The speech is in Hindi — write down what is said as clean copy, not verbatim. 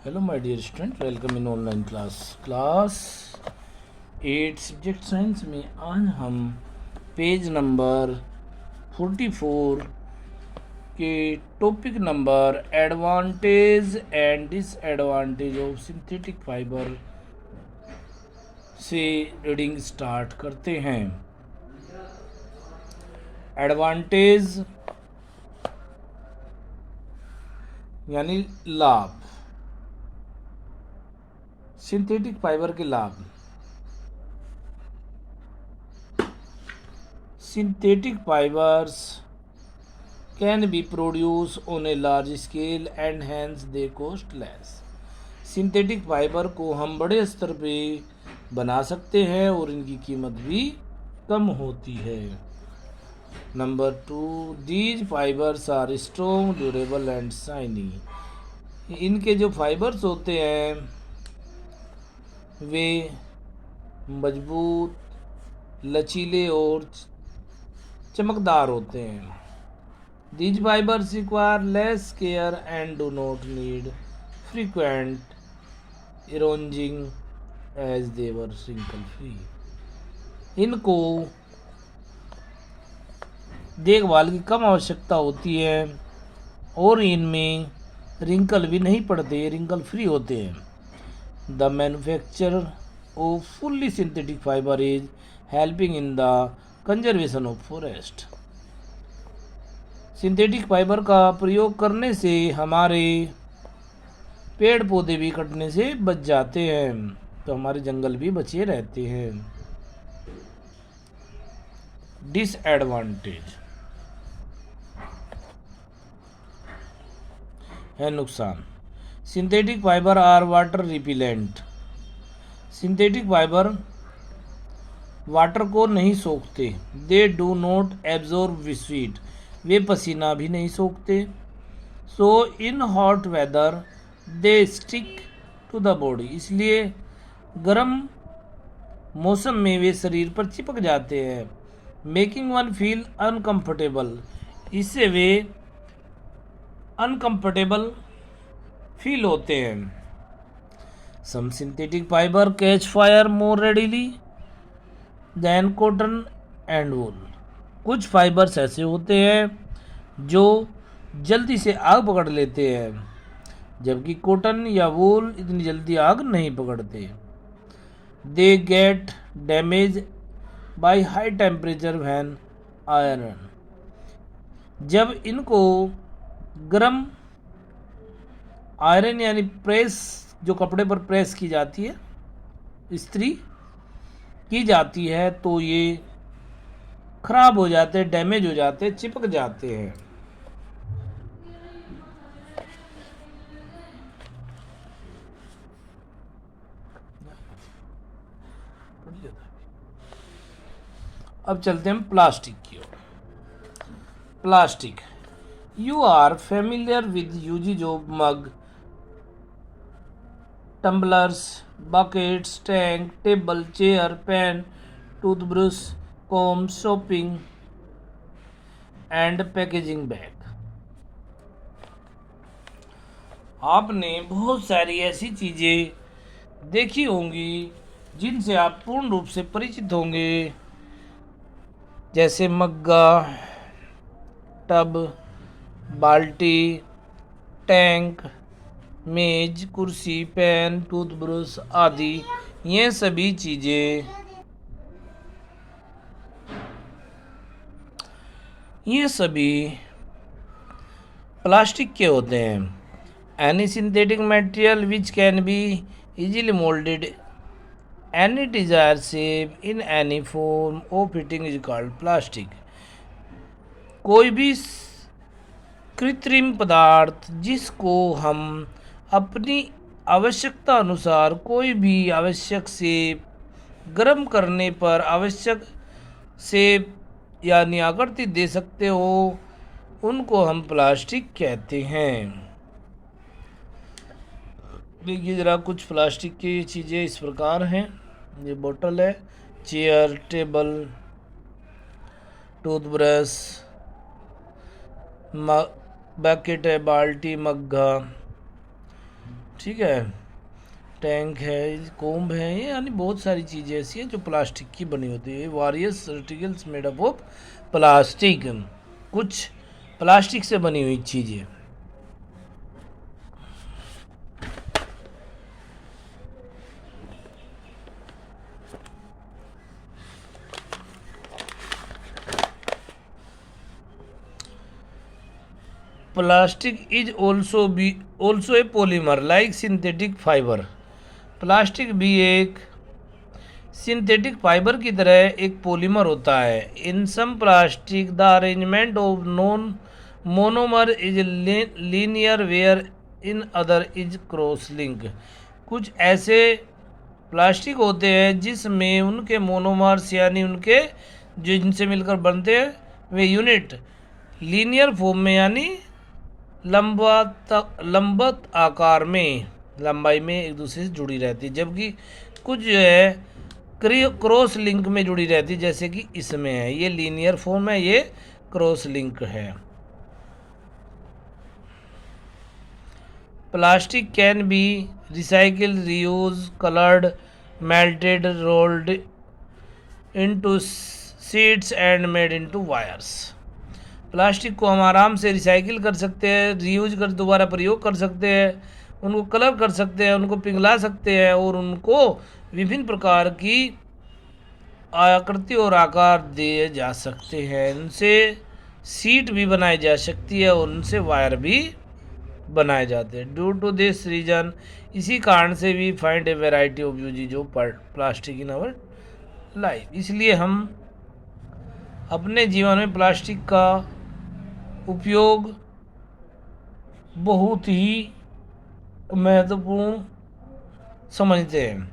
Hello my dear student, welcome in online class 8 subject science में आज हम पेज नंबर 44 के topic number advantage and disadvantage of synthetic fibre से रीडिंग स्टार्ट करते हैं। एडवांटेज यानी लाभ, सिंथेटिक फाइबर के लाभ। Synthetic fibres can be produce on a large scale and hence they cost less. Synthetic fibre को हम बड़े स्तर पे बना सकते हैं और इनकी कीमत भी कम होती है। Number 2, these fibres are strong, durable and shiny. इनके जो फाइबर्स होते हैं वे मजबूत, लचीले और चमकदार होते हैं। These fibers require less care and do not need frequent erosion as they were wrinkle free. इनको देखभाल की कम आवश्यकता होती है और इनमें रिंकल भी नहीं पड़ते, रिंकल फ्री होते हैं। The manufacture off fully synthetic fibre is helping in the conservation of forest. Synthetic fibre का प्रयोग करने से हमारे पेड़ पौधे भी कटने से बच जाते हैं, तो हमारे जंगल भी बचे रहते हैं। डिसएडवांटेज है नुकसान। Synthetic fibre are water repellent. Synthetic fibre water को नहीं सोखते। They do not absorb sweat. वे पसीना भी नहीं सोखते। So in hot weather they stick to the body. इसलिए गर्म मौसम में वे शरीर पर चिपक जाते हैं। Making one feel uncomfortable. इससे वे अनकंफर्टेबल फील होते हैं। Some synthetic fibre catch fire more readily than cotton and wool. कुछ फाइबर्स ऐसे होते हैं जो जल्दी से आग पकड़ लेते हैं, जबकि कॉटन या वूल इतनी जल्दी आग नहीं पकड़ते। They get damage by high temperature when iron. जब इनको गर्म आयरन यानी प्रेस, जो कपड़े पर प्रेस की जाती है, इस्त्री की जाती है, तो ये खराब हो जाते हैं, डैमेज हो जाते हैं, चिपक जाते हैं। अब चलते हैं प्लास्टिक की ओर। Plastic, you are familiar with uses of mug, tumblers, buckets, tank, table, chair, pen, toothbrush, comb, shopping and packaging bag. आपने बहुत सारी ऐसी चीज़ें देखी होंगी जिनसे आप पूर्ण रूप से परिचित होंगे, जैसे मग्गा, टब, बाल्टी, टैंक, मेज, कुर्सी, पेन, टूथब्रश आदि। ये सभी चीज़ें, ये सभी प्लास्टिक के होते हैं। Any synthetic material which can be easily moulded any desire shape in any form of fitting is called plastic. कोई भी कृत्रिम पदार्थ जिसको हम अपनी आवश्यकता अनुसार कोई भी आवश्यक शेप गर्म करने पर आवश्यक शेप यानी आकृति दे सकते हो, उनको हम प्लास्टिक कहते हैं। देखिए ज़रा, कुछ प्लास्टिक की चीज़ें इस प्रकार हैं। ये बोतल है, चेयर, टेबल, टूथब्रश, बकेट है, बाल्टी, मग्गा, ठीक है, टैंक है, कोम्ब है, ये यानी बहुत सारी चीज़ें ऐसी हैं जो प्लास्टिक की बनी होती है। Warriors articles made up of plastic, कुछ प्लास्टिक से बनी हुई चीज़ें। Plastic is also a polymer like synthetic fibre. Plastic भी एक सिंथेटिक फाइबर की तरह एक पॉलीमर होता है। In some plastic the arrangement of non monomer is linear where in other is cross link. कुछ ऐसे प्लास्टिक होते हैं जिसमें उनके मोनोमर्स यानी उनके जो जिनसे मिलकर बनते हैं वे यूनिट लीनियर फॉर्म में यानी लंबवत आकार में लंबाई में एक दूसरे से जुड़ी रहती है, जबकि कुछ जो है क्रॉस लिंक में जुड़ी रहती है, जैसे कि इसमें है। ये लीनियर फॉर्म है, ये क्रॉस लिंक है। Plastic can be recycle, reuse, coloured, melted, rolled into sheets and made into wires. Plastic को हम आराम से रिसाइकिल कर सकते हैं, रीयूज कर दोबारा प्रयोग कर सकते हैं, उनको कलर कर सकते हैं, उनको पिघला सकते हैं और उनको विभिन्न प्रकार की आकृति और आकार दिए जा सकते हैं। इनसे सीट भी बनाई जा सकती है और उनसे वायर भी बनाए जाते हैं। ड्यू टू दिस रीजन, इसी कारण से भी find a variety of uses of plastic in our life. इसलिए हम अपने जीवन में प्लास्टिक का उपयोग बहुत ही महत्वपूर्ण समझते हैं।